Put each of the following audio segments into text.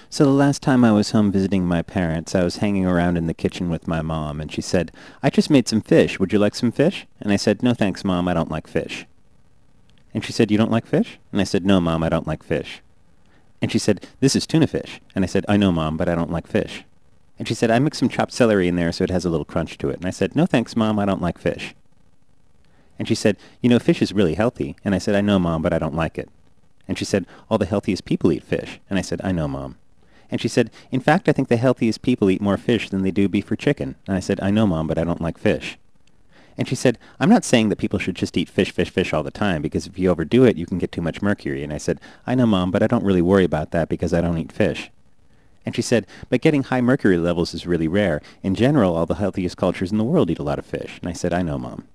So the last time I was home visiting my parents, I was hanging around in the kitchen with my mom, and she said, "I just made some fish. Would you like some fish?" And I said, "No thanks, Mom, I don't like fish." And she said, "You don't like fish?" And I said, "No, Mom, I don't like fish." And she said, "This is tuna fish." And I said, "I know, Mom, but I don't like fish." And she said, "I mixed some chopped celery in there so it has a little crunch to it." And I said, "No thanks, Mom, I don't like fish." And she said, "You know, fish is really healthy." And I said, "I know, Mom, but I don't like it." And she said, "All the healthiest people eat fish." And I said, "I know, Mom." And she said, "In fact, I think the healthiest people eat more fish than they do beef or chicken." And I said, "I know, Mom, but I don't like fish." And she said, "I'm not saying that people should just eat fish, fish, fish all the time, because if you overdo it, you can get too much mercury." And I said, "I know, Mom, but I don't really worry about that because I don't eat fish." And she said, "But getting high mercury levels is really rare. In general, all the healthiest cultures in the world eat a lot of fish." And I said, "I know, Mom."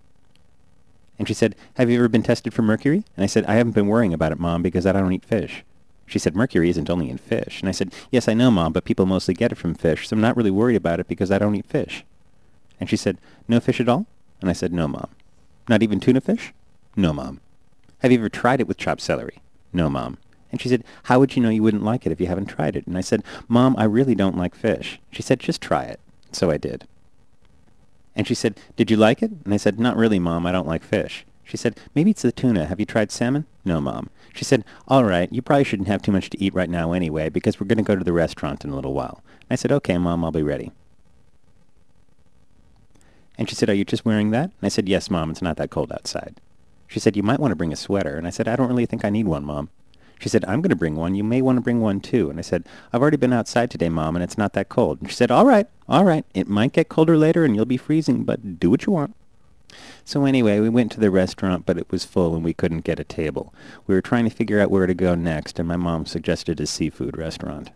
And she said, "Have you ever been tested for mercury?" And I said, "I haven't been worrying about it, Mom, because I don't eat fish." She said, "Mercury isn't only in fish." And I said, "Yes, I know, Mom, but people mostly get it from fish, so I'm not really worried about it because I don't eat fish." And she said, "No fish at all?" And I said, "No, Mom." "Not even tuna fish?" "No, Mom." "Have you ever tried it with chopped celery?" "No, Mom." And she said, "How would you know you wouldn't like it if you haven't tried it?" And I said, "Mom, I really don't like fish." She said, "Just try it." So I did. And she said, "Did you like it?" And I said, "Not really, Mom, I don't like fish." She said, "Maybe it's the tuna. Have you tried salmon?" "No, Mom." She said, "All right, you probably shouldn't have too much to eat right now anyway, because we're going to go to the restaurant in a little while." And I said, "Okay, Mom, I'll be ready." And she said, "Are you just wearing that?" And I said, "Yes, Mom, it's not that cold outside." She said, "You might want to bring a sweater." And I said, "I don't really think I need one, Mom." She said, "I'm going to bring one. You may want to bring one, too." And I said, "I've already been outside today, Mom, and it's not that cold." And she said, all right. It might get colder later and you'll be freezing, but do what you want." So anyway, we went to the restaurant, but it was full and we couldn't get a table. We were trying to figure out where to go next, and my mom suggested a seafood restaurant.